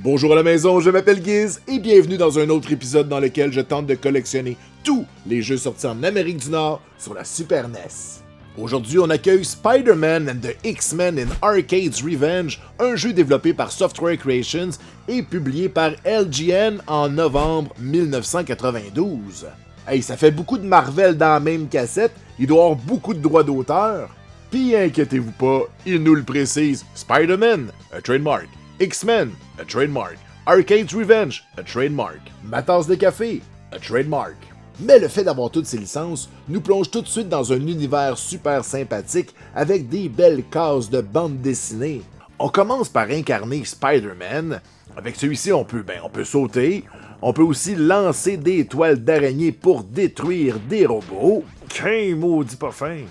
Bonjour à la maison, je m'appelle Giz et bienvenue dans un autre épisode dans lequel je tente de collectionner tous les jeux sortis en Amérique du Nord sur la Super NES. Aujourd'hui, on accueille Spider-Man and the X-Men in Arcade's Revenge, un jeu développé par Software Creations et publié par LJN en novembre 1992. Hey, ça fait beaucoup de Marvel dans la même cassette, il doit y avoir beaucoup de droits d'auteur. Puis inquiétez-vous pas, il nous le précise, Spider-Man, a trademark. X-Men, a trademark. Arcade's Revenge, a trademark. Ma tasse de café, a trademark. Mais le fait d'avoir toutes ces licences nous plonge tout de suite dans un univers super sympathique avec des belles cases de bande dessinée. On commence par incarner Spider-Man. Avec celui-ci, on peut sauter. On peut aussi lancer des toiles d'araignée pour détruire des robots. Qu'un maudit pas fin.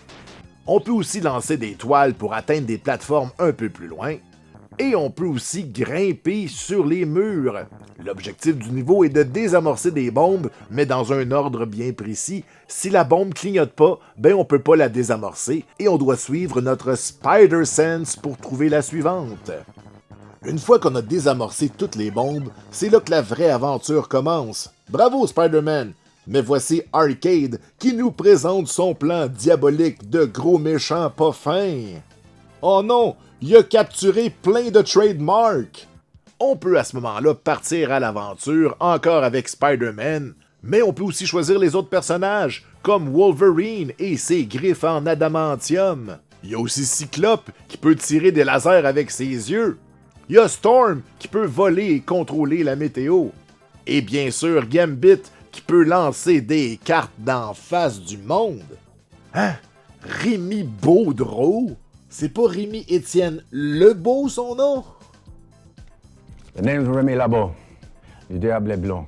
On peut aussi lancer des toiles pour atteindre des plateformes un peu plus loin. Et on peut aussi grimper sur les murs. L'objectif du niveau est de désamorcer des bombes, mais dans un ordre bien précis. Si la bombe clignote pas, on peut pas la désamorcer et on doit suivre notre Spider Sense pour trouver la suivante. Une fois qu'on a désamorcé toutes les bombes, c'est là que la vraie aventure commence. Bravo Spider-Man! Mais voici Arcade qui nous présente son plan diabolique de gros méchant pas fin. Oh non! Il a capturé plein de trademarks! On peut à ce moment-là partir à l'aventure encore avec Spider-Man, mais on peut aussi choisir les autres personnages, comme Wolverine et ses griffes en adamantium. Il y a aussi Cyclope qui peut tirer des lasers avec ses yeux. Il y a Storm qui peut voler et contrôler la météo. Et bien sûr Gambit qui peut lancer des cartes d'en face du monde. Hein? Rémi Baudreau? C'est pas Rémi Étienne Lebeau son nom? The name's Rémi Labo, du Diable Blanc.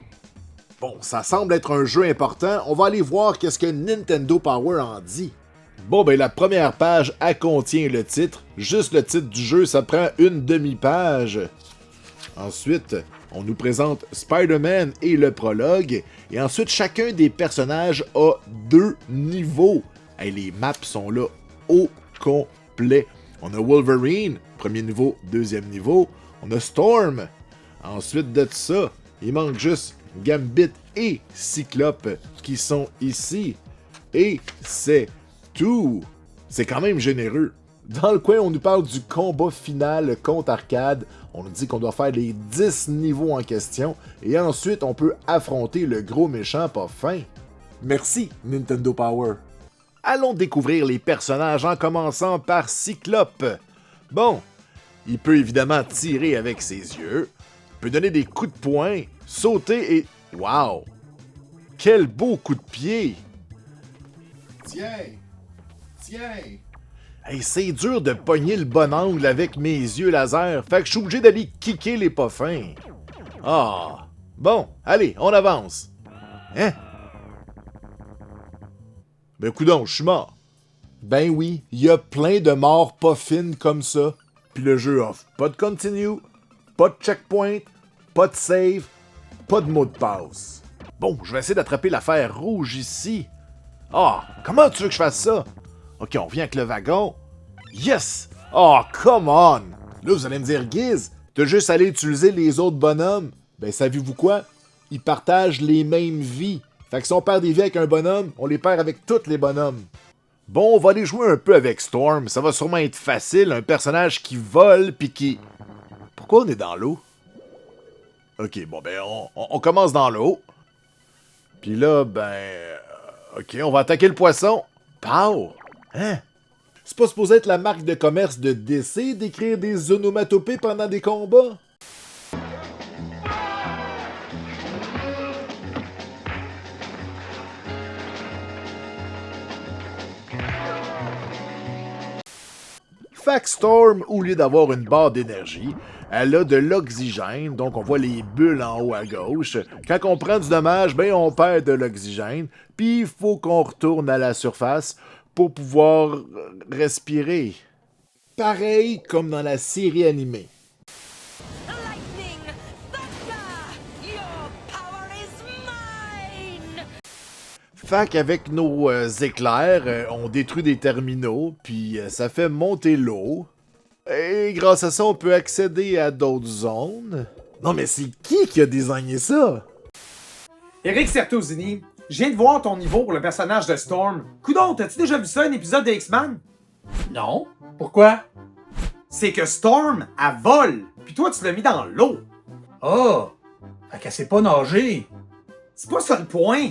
Bon, ça semble être un jeu important. On va aller voir qu'est-ce que Nintendo Power en dit. Bon, la première page, elle contient le titre. Juste le titre du jeu, ça prend une demi-page. Ensuite, on nous présente Spider-Man et le prologue. Et ensuite, chacun des personnages a 2 niveaux. Et les maps sont là au complet. On a Wolverine, premier niveau, deuxième niveau. On a Storm. Ensuite de ça, il manque juste Gambit et Cyclope qui sont ici. Et c'est tout. C'est quand même généreux. Dans le coin, on nous parle du combat final contre Arcade. On nous dit qu'on doit faire les 10 niveaux en question. Et ensuite, on peut affronter le gros méchant pas fin. Merci, Nintendo Power. Allons découvrir les personnages en commençant par Cyclope. Bon, il peut évidemment tirer avec ses yeux, peut donner des coups de poing, sauter et... Wow! Quel beau coup de pied! Tiens! Hey, c'est dur de pogner le bon angle avec mes yeux laser, fait que je suis obligé d'aller kicker les pas fins. Ah! Bon, allez, on avance. Hein? Coudonc, je suis mort. Ben oui, il y a plein de morts pas fines comme ça. Puis le jeu offre pas de continue, pas de checkpoint, pas de save, pas de mot de passe. Bon, je vais essayer d'attraper l'affaire rouge ici. Ah, comment tu veux que je fasse ça? Ok, on vient avec le wagon. Yes! Oh, come on! Là, vous allez me dire, Giz, t'as juste allé utiliser les autres bonhommes. Savez-vous quoi? Ils partagent les mêmes vies. Fait que si on perd des vies avec un bonhomme, on les perd avec tous les bonhommes. Bon, on va aller jouer un peu avec Storm. Ça va sûrement être facile. Un personnage qui vole pis qui... Pourquoi on est dans l'eau? Ok, bon, on commence dans l'eau. Puis là, ok, on va attaquer le poisson. Pow! Hein? C'est pas supposé être la marque de commerce de DC d'écrire des onomatopées pendant des combats? Storm, au lieu d'avoir une barre d'énergie, elle a de l'oxygène, donc on voit les bulles en haut à gauche. Quand on prend du dommage, on perd de l'oxygène, puis il faut qu'on retourne à la surface pour pouvoir respirer. Pareil comme dans la série animée. Fait qu'avec nos éclairs, on détruit des terminaux, puis ça fait monter l'eau. Et grâce à ça, on peut accéder à d'autres zones. Non, mais c'est qui a designé ça? Eric Certosini, je viens de voir ton niveau pour le personnage de Storm. Coudon, t'as-tu déjà vu ça, un épisode de X-Men? Non. Pourquoi? C'est que Storm, elle vole, puis toi, tu l'as mis dans l'eau. Ah! Fait qu'elle sait pas nager. C'est pas ça le point.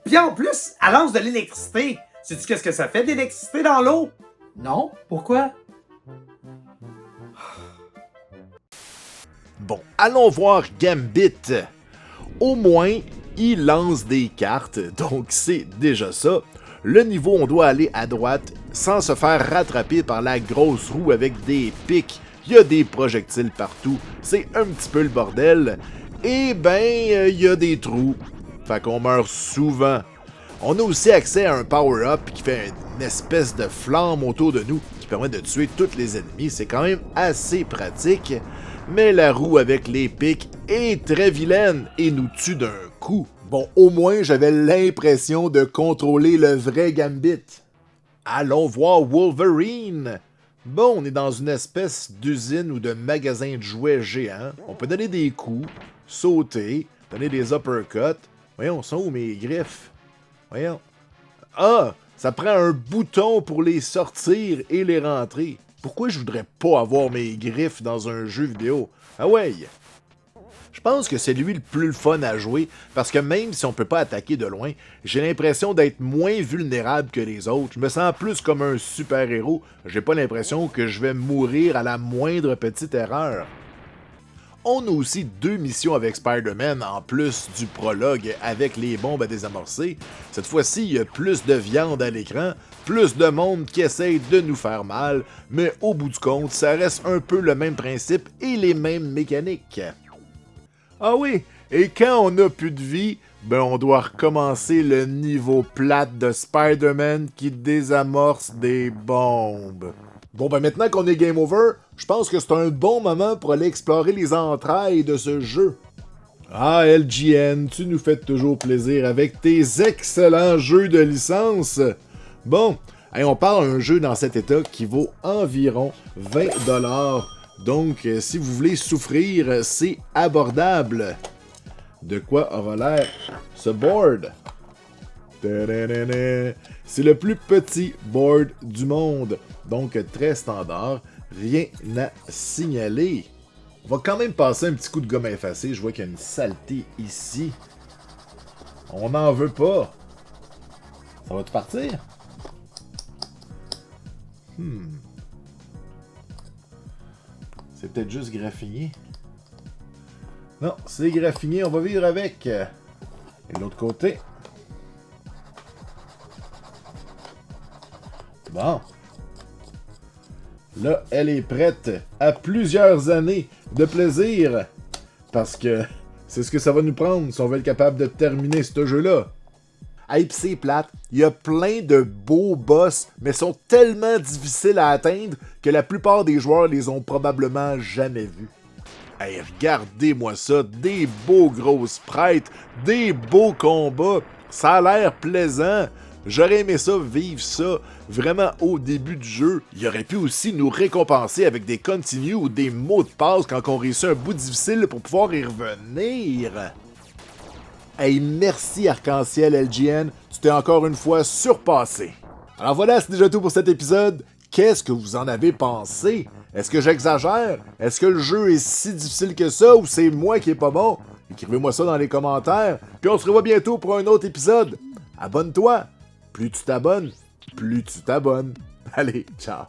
Puis en plus, elle lance de l'électricité. Sais-tu qu'est-ce que ça fait de l'électricité dans l'eau? Non? Pourquoi? Bon, allons voir Gambit. Au moins, il lance des cartes, donc c'est déjà ça. Le niveau, on doit aller à droite sans se faire rattraper par la grosse roue avec des pics. Il y a des projectiles partout. C'est un petit peu le bordel. Et ben, il y a des trous. Fait qu'on meurt souvent. On a aussi accès à un power-up qui fait une espèce de flamme autour de nous qui permet de tuer tous les ennemis. C'est quand même assez pratique. Mais la roue avec les pics est très vilaine et nous tue d'un coup. Bon, au moins, j'avais l'impression de contrôler le vrai Gambit. Allons voir Wolverine. Bon, on est dans une espèce d'usine ou de magasin de jouets géant. On peut donner des coups, sauter, donner des uppercuts. Voyons, sont où mes griffes? Voyons. Ah, ça prend un bouton pour les sortir et les rentrer. Pourquoi je voudrais pas avoir mes griffes dans un jeu vidéo? Ah ouais! Je pense que c'est lui le plus le fun à jouer, parce que même si on peut pas attaquer de loin, j'ai l'impression d'être moins vulnérable que les autres. Je me sens plus comme un super-héros. J'ai pas l'impression que je vais mourir à la moindre petite erreur. On a aussi 2 missions avec Spider-Man en plus du prologue avec les bombes à désamorcer. Cette fois-ci, il y a plus de viande à l'écran, plus de monde qui essaye de nous faire mal, mais au bout du compte, ça reste un peu le même principe et les mêmes mécaniques. Ah oui, et quand on n'a plus de vie, ben on doit recommencer le niveau plate de Spider-Man qui désamorce des bombes. Bon ben maintenant qu'on est game over, je pense que c'est un bon moment pour aller explorer les entrailles de ce jeu. Ah LGN, tu nous fais toujours plaisir avec tes excellents jeux de licence. Bon, on parle d'un jeu dans cet état qui vaut environ 20$. Donc, si vous voulez souffrir, c'est abordable. De quoi aura l'air ce board? C'est le plus petit board du monde. Donc, très standard. Rien à signaler. On va quand même passer un petit coup de gomme effacée. Je vois qu'il y a une saleté ici. On n'en veut pas. Ça va te partir? C'est peut-être juste graffiné. Non, c'est graffiné, on va vivre avec. Et de l'autre côté. Bon. Là, elle est prête à plusieurs années de plaisir. Parce que c'est ce que ça va nous prendre si on veut être capable de terminer ce jeu-là. Hey, pis c'est plate, il y a plein de beaux boss, mais sont tellement difficiles à atteindre que la plupart des joueurs les ont probablement jamais vus. Hey, regardez-moi ça, des beaux gros sprites, des beaux combats, ça a l'air plaisant. J'aurais aimé ça, vivre ça, vraiment au début du jeu. Il aurait pu aussi nous récompenser avec des continues ou des mots de passe quand on réussit un bout difficile pour pouvoir y revenir. Hey, merci Arc-en-Ciel LGN, tu t'es encore une fois surpassé. Alors voilà, c'est déjà tout pour cet épisode. Qu'est-ce que vous en avez pensé? Est-ce que j'exagère? Est-ce que le jeu est si difficile que ça ou c'est moi qui est pas bon? Écrivez-moi ça dans les commentaires, puis on se revoit bientôt pour un autre épisode. Abonne-toi! Plus tu t'abonnes, plus tu t'abonnes. Allez, ciao!